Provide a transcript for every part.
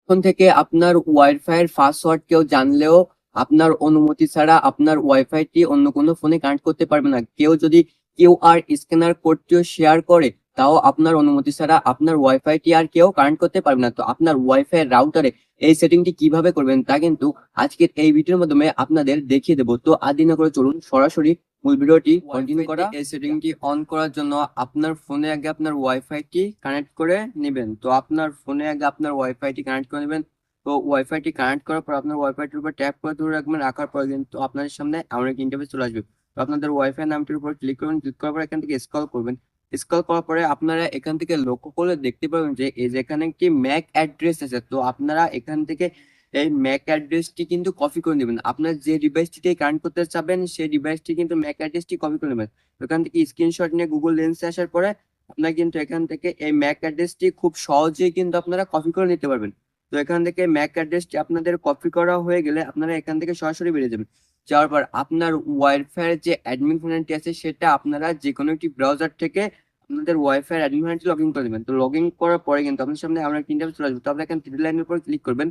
এখন থেকে আপনার ওয়াইফাই এর পাসওয়ার্ড কেউ জানলেও আপনার অনুমতি ছাড়া আপনার ওয়াইফাইটি অন্য কোনো ফোনে কানেক্ট করতে পারবে না। কেউ যদি কিউআর স্ক্যানার কোডটিও শেয়ার করে তাও আপনার অনুমতি ছাড়া আপনার ওয়াইফাইটি আর কেউ কানেক্ট করতে পারবে না। তো আপনার ওয়াইফাই রাউটারে এই সেটিংটি কিভাবে করবেন তা কিন্তু আজকের এই ভিডিওর মাধ্যমে আপনাদের দেখিয়ে দেবো। তো আর দেরি না করে চলুন সরাসরি মূল ভিডিওটি কন্টিনিউ করা। এই সেটিংটি অন করার জন্য আপনার ফোনে আগে আপনার ওয়াইফাইটি কানেক্ট করে নেবেন। তো আপনার ফোনে আগে আপনার ওয়াইফাইটি কানেক্ট করে নেবেন। তো ওয়াইফাইটি কানেক্ট করার পর আপনার ওয়াইফাইটির উপর ট্যাপ করে ধরে রাখবেন। রাখার পর কিন্তু আপনাদের সামনে এমন একটা ইন্টারফেস চলে আসবে। তো আপনাদের ওয়াইফাই নামটির উপর ক্লিক করবেন। ক্লিক করার পর এখান থেকে স্ক্রল করবেন। স্ক্রল করার পরে আপনারা এখান থেকে লক্ষ্য করলে দেখতে পাবেন যে এই যে এখানে একটি ম্যাক অ্যাড্রেস আছে। তো আপনারা এখান থেকে এই ম্যাক অ্যাড্রেসটি কিন্তু কপি করে নেবেন। আপনার যে ডিভাইসটিতে কানেক্ট করতে চাবেন সেই ডিভাইসটি কিন্তু ম্যাক অ্যাড্রেসটি কপি করে নেবেন। এখান থেকে স্ক্রিনশট নিয়ে গুগল লেন্সে আসার পরে আপনারা কিন্তু এখান থেকে এই ম্যাক অ্যাড্রেসটি খুব সহজেই কিন্তু আপনারা কপি করে নিতে পারবেন। তো এখান থেকে ম্যাক অ্যাড্রেসটি আপনাদের কপি করা হয়ে গেলে আপনারা এখান থেকে সরাসরি বেরিয়ে যাবেন। যাওয়ার পর আপনার ওয়াইফাই যে অ্যাডমিন প্যানেলটি আছে সেটা আপনারা যে কোনো একটি ব্রাউজার থেকে আপনাদের ওয়াইফাই অ্যাডমিন প্যানেলটি লগ ইন করে দেবেন। তো লগ ইন করার পরে কিন্তু আপনার সামনে আমরা একটা ইন্টারফেস চলে আসবে। তো আপনারা এখানে থ্রি লাইনের উপর ক্লিক করবেন।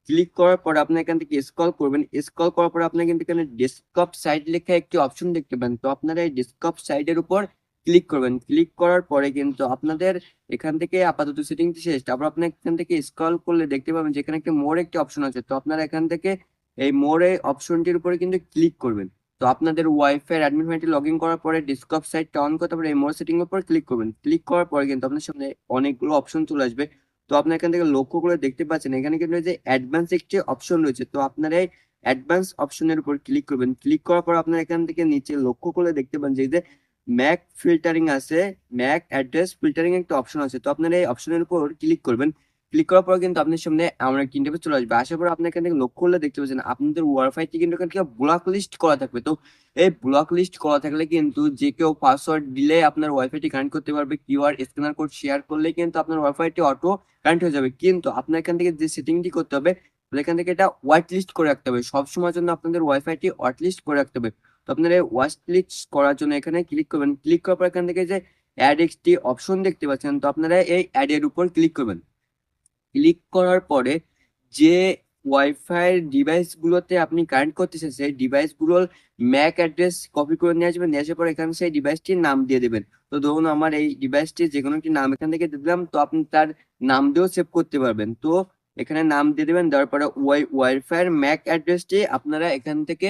ক্লিক করার পরে আপনি এখান থেকে স্ক্রল করবেন। স্ক্রল করার পরে আপনি কিন্তু এখানে ডেস্কটপ সাইট লেখা একটি অপশন দেখতে পাবেন। তো আপনারা এই ডেস্কটপ সাইটের উপর ক্লিক করবেন। ক্লিক করার পরে কিন্তু আপনাদের এখান থেকে আপাতত সেটিংটি শেষ। তারপর আপনি এখান থেকে স্ক্রল করলে দেখতে পাবেন যেখানে একটা মোর একটি অপশন আছে। তো আপনারা এখান থেকে এই মোরে অপশনটির উপরে কিন্তু ক্লিক করবেন। তো আপনাদের ওয়াইফাই অ্যাডমিন ফাইলটি লগ ইন করার পরে ডেস্কটপ সাইটটা অন করতে পারে এই মোর সেটিং এর উপর ক্লিক করবেন। ক্লিক করার পরে কিন্তু আপনার সামনে অনেকগুলো অপশন চলে আসবে। তো আপনি এখান থেকে লক্ষ্য করে দেখতে পাচ্ছেন এখানে কিন্তু যে অ্যাডভান্স একটি অপশন রয়েছে। তো আপনারা এই অ্যাডভান্স অপশনের উপর ক্লিক করবেন। ক্লিক করার পর আপনারা এখান থেকে নিচে লক্ষ্য করে দেখতে পান যে ম্যাক ফিল্টারিং আছে, ম্যাক অ্যাড্রেস ফিল্টারিং একটা অপশন আছে। তো আপনারা এই অপশনের উপর ক্লিক করবেন। ক্লিক করার পর কিন্তু আপনার সামনে আমরা একটা ইন্টারফেস চলে আসবে। আসার পর আপনি এখান থেকে লক্ষ্য করলে দেখতে পাচ্ছেন আপনাদের ওয়াইফাইটি কিন্তু এখান থেকে ব্লক লিস্ট করা থাকবে। তো এই ব্লক লিস্ট করা থাকলে কিন্তু যে কেউ পাসওয়ার্ড দিলে আপনার ওয়াইফাইটি কানেক্ট করতে পারবে। কিউআর স্ক্যানার কোড শেয়ার করলে কিন্তু আপনার ওয়াইফাইটি অটো কারেন্ট হয়ে যাবে। কিন্তু আপনার এখান থেকে যে সেটিংটি করতে হবে এখান থেকে এটা হোয়াইট লিস্ট করে রাখতে হবে। সবসময়ের জন্য আপনাদের ওয়াইফাইটি হোয়াইট লিস্ট করে রাখতে হবে। তো আপনারা হোয়াইট লিস্ট করার জন্য এখানে ক্লিক করবেন। ক্লিক করার পর এখান থেকে যে অ্যাড একটি অপশন দেখতে পাচ্ছেন। তো আপনারা এই অ্যাড এর উপর ক্লিক করবেন। ক্লিক করার পরে যে ওয়াইফাই ডিভাইস গুলোতে আপনি কানেক্ট করতেছেন সেই ডিভাইস গুলোর ম্যাক অ্যাড্রেস কপি করে নিয়ে আসবেন। নিয়ে আসার পর এখানে সেই ডিভাইসটির নাম দিয়ে দেবেন। তো ধরুন আমার এই ডিভাইসটির যে কোনো একটি নাম এখান থেকে দিলাম। তো আপনি তার নাম দিয়েও সেভ করতে পারবেন। তো এখানে নাম দিয়ে দেবেন। দেওয়ার পরে ওয়াইফাই ম্যাক অ্যাড্রেসটি আপনারা এখান থেকে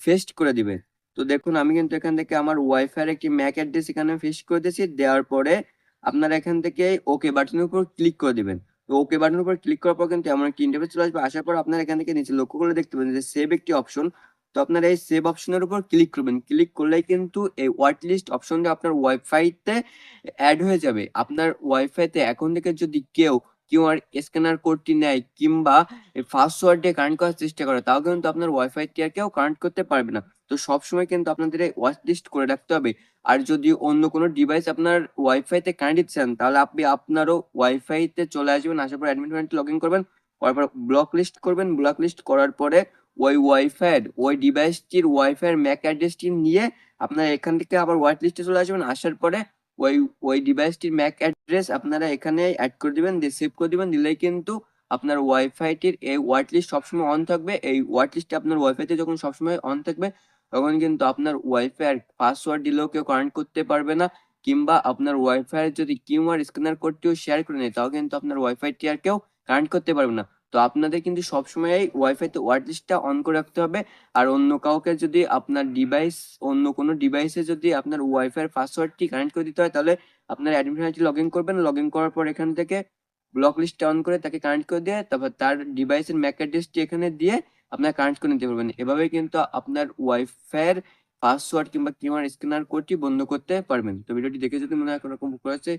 পেস্ট করে দিবেন। তো দেখুন আমি কিন্তু এখান থেকে আমার ওয়াইফাই এর একটি ম্যাক অ্যাড্রেস এখানে পেস্ট করে দিয়েছি। দেওয়ার পরে আপনারা এখান থেকে ওকে বাটনের উপর ক্লিক করে দিবেন। তো ওকে বাটনের উপর ক্লিক করার পর কিন্তু এমন একটি ইন্টারফেস চলে আসবে। আসার পর আপনারা এখান থেকে নিচে লক্ষ্য করলে দেখতে পাবেন যে সেভ একটি অপশন। তো আপনারা এই সেভ অপশনের উপর ক্লিক করবেন। ক্লিক করলেই কিন্তু এই হোয়াইট লিস্ট অপশনটা আপনার ওয়াইফাইতে অ্যাড হয়ে যাবে। আপনার ওয়াইফাইতে এখন থেকে যদি কেউ কিউআর স্ক্যানার কোডটি নেয় কিংবা পাসওয়ার্ড দিয়ে কানেক্ট করার চেষ্টা করে তাও কিন্তু আপনার ওয়াইফাইটি আর কেউ কানেক্ট করতে পারবে না। তো সবসময় কিন্তু আপনাদের এই ওয়াচ লিস্ট করে রাখতে হবে। আর যদি অন্য কোনো ডিভাইস আপনার ওয়াইফাইতে কানেক্ট দিচ্ছেন তাহলে আপনি আপনারও ওয়াইফাইতে চলে আসবেন। আসার পর অ্যাডমিন প্যানেলটি লগ ইন করবেন। করার পর ব্লক লিস্ট করবেন। ব্লক লিস্ট করার পরে ওই ওয়াইফাই ওই ডিভাইসটির ওয়াইফাই ম্যাক অ্যাড্রেসটি নিয়ে আপনার এখান থেকে আবার হোয়াইট লিস্টে চলে আসবেন। আসার পরে ওই ওই ডিভাইসটির ম্যাক অ্যাড্রেস আপনারা এখানে অ্যাড করে দিবেন, দিয়ে সেভ করে দিবেন। দিলেই কিন্তু আপনার ওয়াইফাইটির এই হোয়াইট লিস্ট সবসময় অন থাকবে। এই হোয়াইট লিস্টে আপনার ওয়াইফাইতে যখন সবসময় অন থাকবে তখন কিন্তু আপনার ওয়াইফাই পাসওয়ার্ড দিলেও কেউ কানেক্ট করতে পারবে না। কিংবা আপনার ওয়াইফাই যদি কিউআর স্ক্যানার কোডটিও শেয়ার করে নেয় তাও কিন্তু আপনার ওয়াইফাইটি আর কেউ কানেক্ট করতে পারবে না। তো আপনাদের কিন্তু সবসময় ওয়াইফাইতে ওয়াচ লিস্টটা অন করে রাখতে হবে। আর অন্য কাউকে যদি আপনার ডিভাইস অন্য কোনো ডিভাইসে যদি আপনার ওয়াইফাই এর পাসওয়ার্ডটি কানেক্ট করে দিতে হয় তাহলে আপনার অ্যাডমিন আইডি লগ ইন করবেন। লগ ইন করার পর এখান থেকে ব্লক লিস্টটা অন করে তাকে কানেক্ট করে দিয়ে তারপর তার ডিভাইসের ম্যাক অ্যাড্রেসটি এখানে দিয়ে আপনার কানেক্ট করে নিতে পারবেন। এভাবে কিন্তু আপনার ওয়াইফাই এর পাসওয়ার্ড কিংবা কিউআর স্ক্যানার কোডটি বন্ধ করতে পারবেন। তো ভিডিওটি দেখে যদি মনে হয় কোনো রকম উপকার আছে